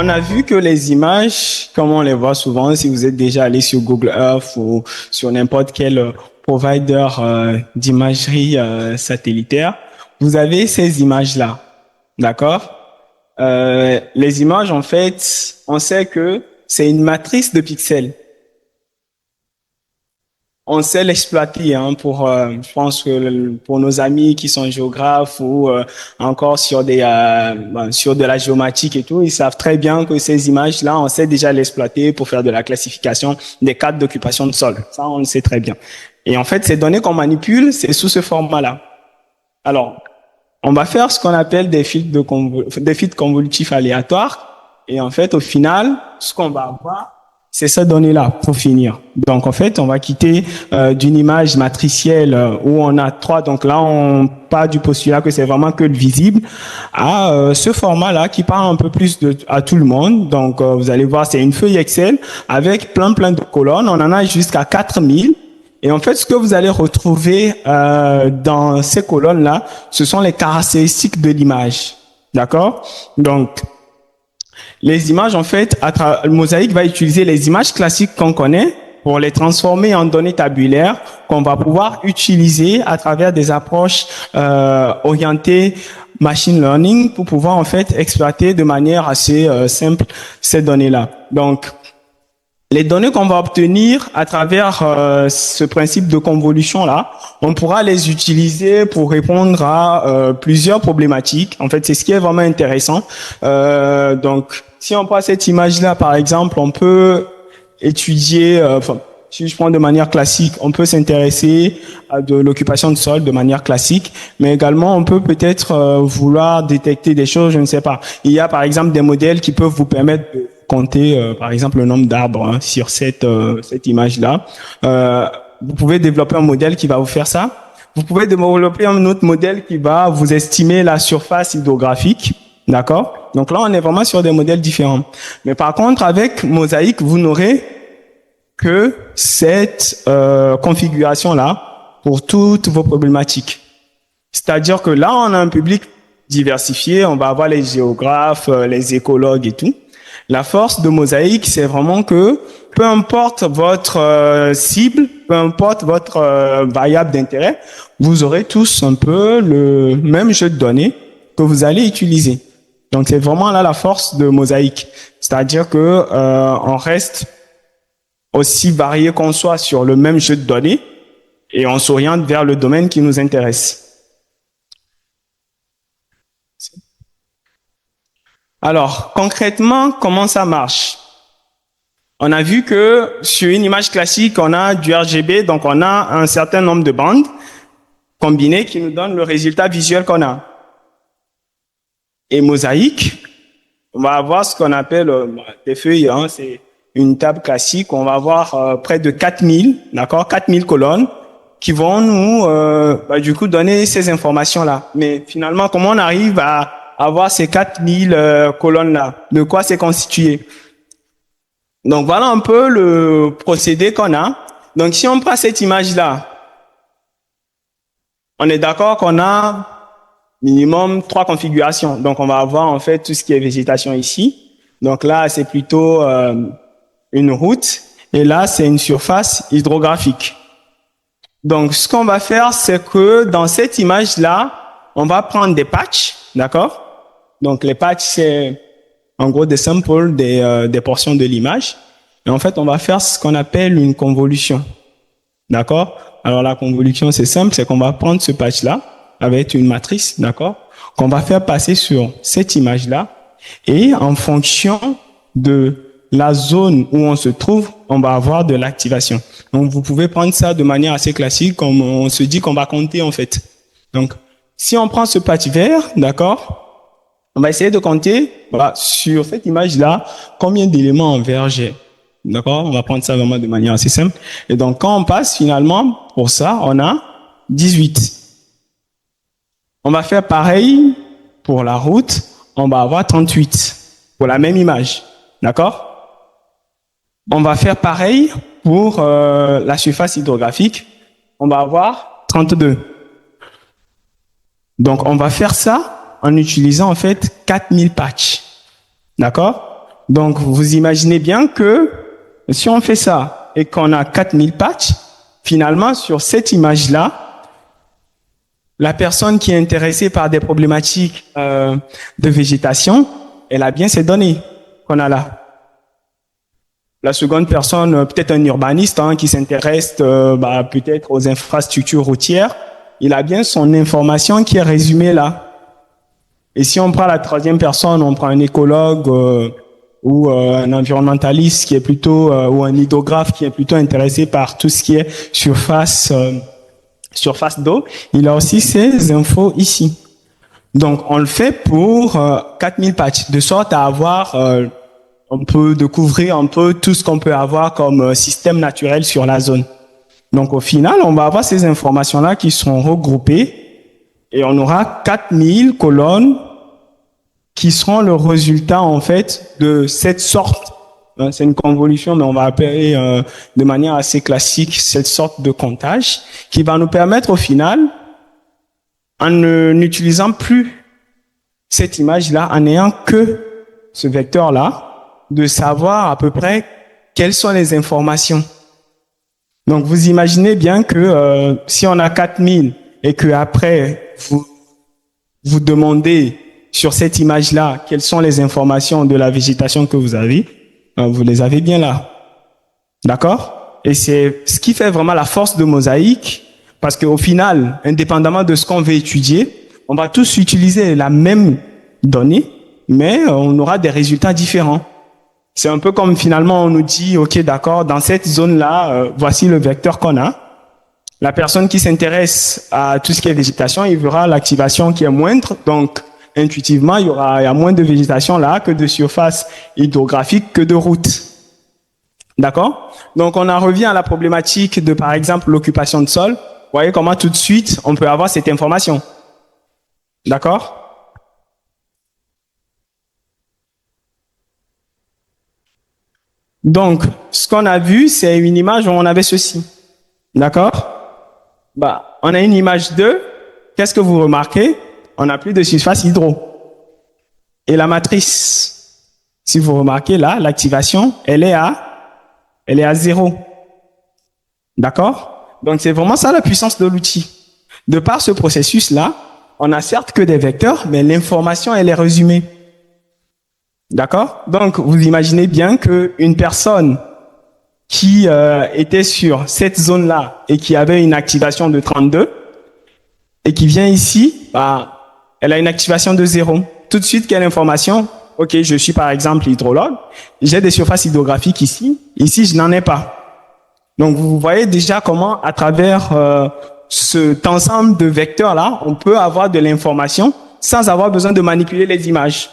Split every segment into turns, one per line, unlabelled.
on a vu que les images, comme on les voit souvent, si vous êtes déjà allé sur Google Earth ou sur n'importe quel provider d'imagerie satellitaire, vous avez ces images-là, d'accord? Les images, en fait, on sait que c'est une matrice de pixels. On sait l'exploiter pour, je pense que pour nos amis qui sont géographes ou encore sur sur de la géomatique et tout, ils savent très bien que ces images-là, on sait déjà l'exploiter pour faire de la classification des cadres d'occupation de sol. Ça, on le sait très bien. Et en fait, ces données qu'on manipule, c'est sous ce format-là. Alors, on va faire ce qu'on appelle des filtres convolutifs aléatoires. Et en fait, au final, ce qu'on va avoir, c'est cette donnée-là pour finir. Donc, en fait, on va quitter d'une image matricielle où on a trois. Donc là, on part du postulat que c'est vraiment que le visible à ce format-là qui parle un peu plus à tout le monde. Donc, vous allez voir, c'est une feuille Excel avec plein de colonnes. On en a jusqu'à 4000. Et en fait, ce que vous allez retrouver dans ces colonnes-là, ce sont les caractéristiques de l'image. D'accord? Donc, les images, en fait, Mosaic va utiliser les images classiques qu'on connaît pour les transformer en données tabulaires qu'on va pouvoir utiliser à travers des approches orientées machine learning pour pouvoir, en fait, exploiter de manière assez simple ces données-là. Donc, les données qu'on va obtenir à travers ce principe de convolution-là, on pourra les utiliser pour répondre à plusieurs problématiques. En fait, c'est ce qui est vraiment intéressant. Donc, si on prend cette image-là, par exemple, on peut étudier, si je prends de manière classique, on peut s'intéresser à de l'occupation de sol de manière classique, mais également on peut peut-être vouloir détecter des choses, je ne sais pas. Il y a par exemple des modèles qui peuvent vous permettre de compter, par exemple, le nombre d'arbres sur cette image-là. Vous pouvez développer un modèle qui va vous faire ça. Vous pouvez développer un autre modèle qui va vous estimer la surface hydrographique. D'accord? Donc là, on est vraiment sur des modèles différents. Mais par contre, avec Mosaic, vous n'aurez que cette configuration-là pour toutes vos problématiques. C'est-à-dire que là, on a un public diversifié. On va avoir les géographes, les écologues et tout. La force de Mosaic, c'est vraiment que peu importe votre cible, peu importe votre variable d'intérêt, vous aurez tous un peu le même jeu de données que vous allez utiliser. Donc c'est vraiment là la force de Mosaic, c'est-à-dire que on reste aussi varié qu'on soit sur le même jeu de données et on s'oriente vers le domaine qui nous intéresse. Alors, concrètement, comment ça marche? On a vu que sur une image classique, on a du RGB, donc on a un certain nombre de bandes combinées qui nous donnent le résultat visuel qu'on a. Et Mosaic, on va avoir ce qu'on appelle des feuilles, c'est une table classique, on va avoir près de 4000, d'accord, 4000 colonnes qui vont nous, du coup, donner ces informations-là. Mais finalement, comment on arrive à avoir ces 4000 colonnes-là? De quoi c'est constitué? Donc, voilà un peu le procédé qu'on a. Donc, si on prend cette image-là, on est d'accord qu'on a minimum 3 configurations. Donc, on va avoir en fait tout ce qui est végétation ici. Donc là, c'est plutôt une route. Et là, c'est une surface hydrographique. Donc, ce qu'on va faire, c'est que dans cette image-là, on va prendre des patchs, d'accord? Donc, les patchs, c'est en gros des samples des portions de l'image. Et en fait, on va faire ce qu'on appelle une convolution. D'accord? Alors, la convolution, c'est simple, c'est qu'on va prendre ce patch-là avec une matrice, d'accord? Qu'on va faire passer sur cette image-là. Et en fonction de la zone où on se trouve, on va avoir de l'activation. Donc, vous pouvez prendre ça de manière assez classique, comme on se dit qu'on va compter, en fait. Donc, si on prend ce patch vert, d'accord? On va essayer de compter sur cette image-là combien d'éléments en vert j'ai. D'accord? On va prendre ça vraiment de manière assez simple. Et donc, quand on passe, finalement, pour ça, on a 18. On va faire pareil pour la route. On va avoir 38 pour la même image. D'accord? On va faire pareil pour la surface hydrographique. On va avoir 32. Donc, on va faire ça en utilisant en fait 4000 patchs. D'accord? Donc, vous imaginez bien que si on fait ça et qu'on a 4000 patchs, finalement, sur cette image-là, la personne qui est intéressée par des problématiques de végétation, elle a bien ces données qu'on a là. La seconde personne, peut-être un urbaniste qui s'intéresse peut-être aux infrastructures routières, il a bien son information qui est résumée là. Et si on prend la troisième personne, on prend un écologue ou un environnementaliste qui est plutôt ou un hydrographe qui est plutôt intéressé par tout ce qui est surface d'eau, il a aussi ces infos ici. Donc on le fait pour 4000 patchs, de sorte à avoir on peut découvrir un peu tout ce qu'on peut avoir comme système naturel sur la zone. Donc au final, on va avoir ces informations-là qui seront regroupées et on aura 4000 colonnes qui seront le résultat en fait de cette sorte. C'est une convolution, mais on va appeler de manière assez classique cette sorte de comptage qui va nous permettre au final, en n'utilisant plus cette image-là, en n'ayant que ce vecteur-là, de savoir à peu près quelles sont les informations. Donc, vous imaginez bien que si on a 4000 et que après vous demandez sur cette image-là quelles sont les informations de la végétation que vous avez, vous les avez bien là. D'accord? Et c'est ce qui fait vraiment la force de Mosaïque, parce qu'au final, indépendamment de ce qu'on veut étudier, on va tous utiliser la même donnée, mais on aura des résultats différents. C'est un peu comme finalement on nous dit, ok, d'accord, dans cette zone-là, voici le vecteur qu'on a. La personne qui s'intéresse à tout ce qui est végétation, il verra l'activation qui est moindre. Donc, intuitivement, il y a moins de végétation là que de surface hydrographique que de route. D'accord? Donc, on en revient à la problématique de, par exemple, l'occupation de sol. Vous voyez comment tout de suite, on peut avoir cette information. D'accord? Donc, ce qu'on a vu, c'est une image où on avait ceci. D'accord? On a une image 2. Qu'est-ce que vous remarquez? On n'a plus de surface hydro. Et la matrice, si vous remarquez là, l'activation, elle est à 0. D'accord? Donc, c'est vraiment ça la puissance de l'outil. De par ce processus-là, on n'a certes que des vecteurs, mais l'information, elle est résumée. D'accord? Donc, vous imaginez bien qu'une personne qui était sur cette zone-là et qui avait une activation de 32 et qui vient ici, elle a une activation de 0. Tout de suite, quelle information? Ok, je suis par exemple hydrologue, j'ai des surfaces hydrographiques ici. Ici, je n'en ai pas. Donc, vous voyez déjà comment, à travers cet ensemble de vecteurs-là, on peut avoir de l'information sans avoir besoin de manipuler les images.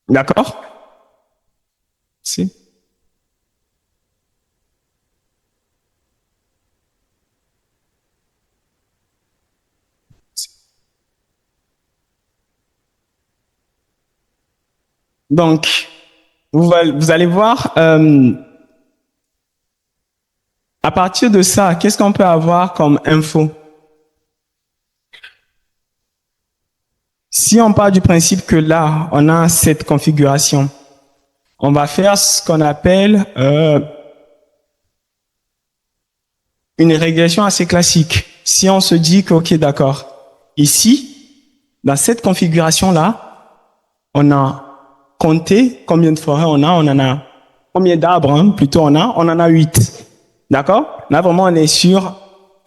D'accord? Si. Donc, vous allez voir, à partir de ça, qu'est-ce qu'on peut avoir comme info? Si on part du principe que là, on a cette configuration, on va faire ce qu'on appelle une régression assez classique. Si on se dit que, ok, d'accord, ici, dans cette configuration-là, on a compté combien de forêts on en a combien d'arbres, plutôt on en a 8. D'accord? Là, vraiment, on est sur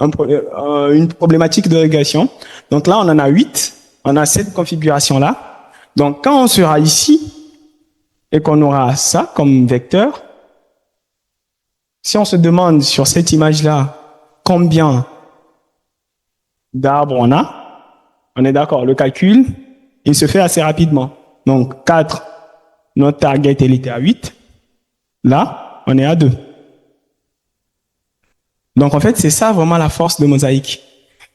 une problématique de régression. Donc là, on en a 8. On a cette configuration-là. Donc, quand on sera ici et qu'on aura ça comme vecteur, si on se demande sur cette image-là combien d'arbres on est d'accord, le calcul, il se fait assez rapidement. Donc, 4, notre target, il était à 8. Là, on est à 2. Donc, en fait, c'est ça vraiment la force de Mosaïque.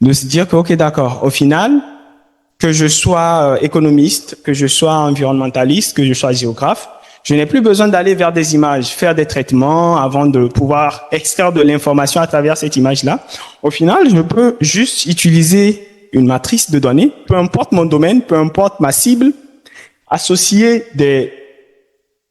De se dire que, ok, d'accord, au final, que je sois économiste, que je sois environnementaliste, que je sois géographe, je n'ai plus besoin d'aller vers des images, faire des traitements avant de pouvoir extraire de l'information à travers cette image-là. Au final, je peux juste utiliser une matrice de données, peu importe mon domaine, peu importe ma cible, associer des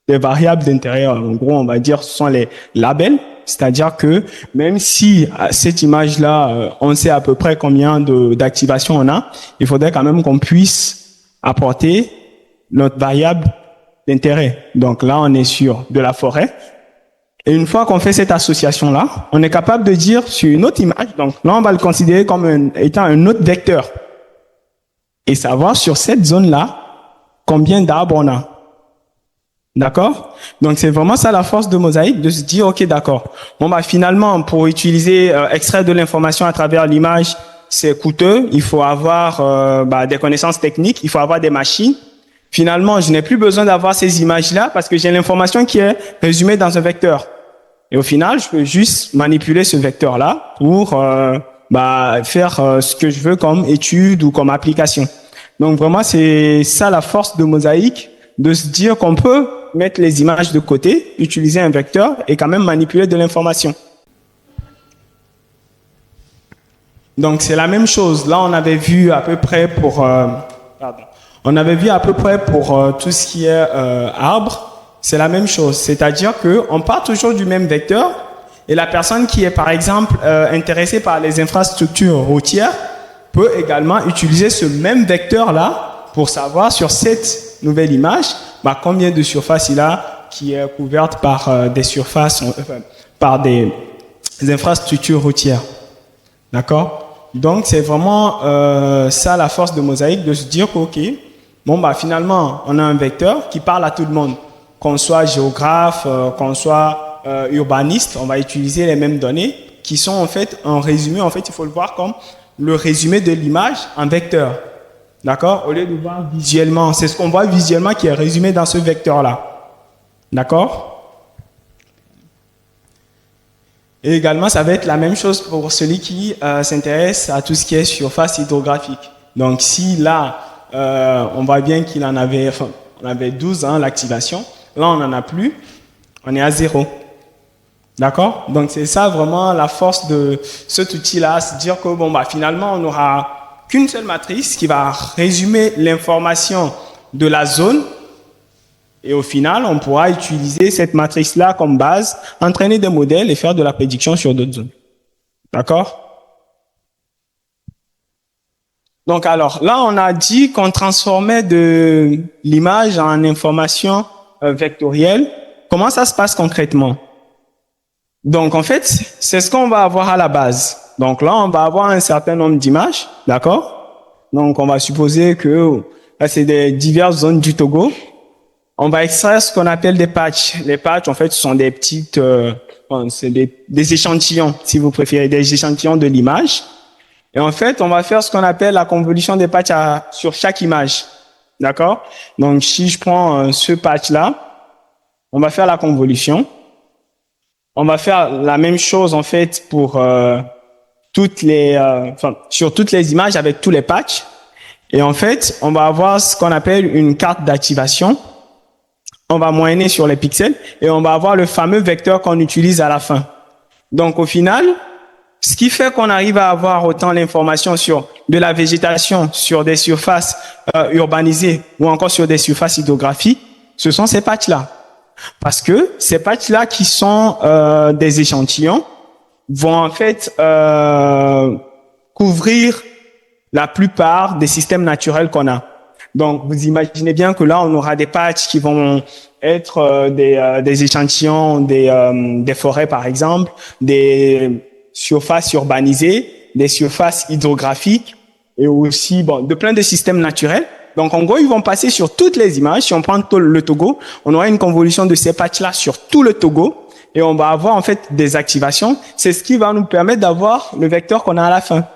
des variables d'intérêt. En gros, on va dire ce sont les labels. C'est-à-dire que même si à cette image-là, on sait à peu près combien d'activation on a, il faudrait quand même qu'on puisse apporter notre variable d'intérêt. Donc là, on est sur de la forêt. Et une fois qu'on fait cette association-là, on est capable de dire sur une autre image, donc là, on va le considérer comme étant un autre vecteur. Et savoir sur cette zone-là, combien d'arbres on a. D'accord? Donc, c'est vraiment ça la force de Mosaïque, de se dire, OK, d'accord. Bon, bah, finalement, pour utiliser, extraire de l'information à travers l'image, c'est coûteux. Il faut avoir des connaissances techniques. Il faut avoir des machines. Finalement, je n'ai plus besoin d'avoir ces images-là parce que j'ai l'information qui est résumée dans un vecteur. Et au final, je peux juste manipuler ce vecteur-là pour faire ce que je veux comme étude ou comme application. Donc, vraiment, c'est ça la force de Mosaïque, de se dire qu'on peut mettre les images de côté, utiliser un vecteur et quand même manipuler de l'information. Donc, c'est la même chose. Là, on avait vu à peu près pour tout ce qui est arbre, c'est la même chose. C'est-à-dire qu'on part toujours du même vecteur et la personne qui est, par exemple, intéressée par les infrastructures routières peut également utiliser ce même vecteur-là pour savoir sur cette nouvelle image combien de surface il a qui est couverte par des surfaces, par des infrastructures routières. D'accord? Donc, c'est vraiment ça la force de Mosaïque, de se dire que, OK, finalement, on a un vecteur qui parle à tout le monde. Qu'on soit géographe, qu'on soit urbaniste, on va utiliser les mêmes données qui sont en fait un résumé. En fait, il faut le voir comme le résumé de l'image en vecteur. D'accord? Au lieu de voir visuellement. C'est ce qu'on voit visuellement qui est résumé dans ce vecteur-là. D'accord? Et également, ça va être la même chose pour celui qui s'intéresse à tout ce qui est surface hydrographique. Donc, si là, on voit bien qu'il en avait, on avait 12 l'activation. Là, on n'en a plus. On est à 0. D'accord? Donc, c'est ça vraiment la force de cet outil-là. C'est dire que, finalement, on n'aura qu'une seule matrice qui va résumer l'information de la zone. Et au final, on pourra utiliser cette matrice-là comme base, entraîner des modèles et faire de la prédiction sur d'autres zones. D'accord? Donc, alors, là, on a dit qu'on transformait de l'image en information vectorielle. Comment ça se passe concrètement? Donc, en fait, c'est ce qu'on va avoir à la base. Donc là, on va avoir un certain nombre d'images, d'accord? Donc, on va supposer que là, c'est des diverses zones du Togo. On va extraire ce qu'on appelle des patchs. Les patchs, en fait, ce sont des petites, c'est des échantillons, si vous préférez, des échantillons de l'image. Et en fait, on va faire ce qu'on appelle la convolution des patchs sur chaque image, d'accord? Donc, si je prends ce patch-là, on va faire la convolution. On va faire la même chose, en fait, pour sur toutes les images avec tous les patchs. Et en fait, on va avoir ce qu'on appelle une carte d'activation. On va moyenner sur les pixels et on va avoir le fameux vecteur qu'on utilise à la fin. Donc, au final, ce qui fait qu'on arrive à avoir autant l'information sur de la végétation, sur des surfaces urbanisées ou encore sur des surfaces hydrographiques, ce sont ces patchs-là. Parce que ces patchs-là qui sont des échantillons vont en fait couvrir la plupart des systèmes naturels qu'on a. Donc, vous imaginez bien que là, on aura des patchs qui vont être des échantillons des forêts, par exemple, des surfaces urbanisées, des surfaces hydrographiques et aussi de plein de systèmes naturels. Donc, en gros, ils vont passer sur toutes les images. Si on prend le Togo, on aura une convolution de ces patchs-là sur tout le Togo et on va avoir en fait des activations. C'est ce qui va nous permettre d'avoir le vecteur qu'on a à la fin.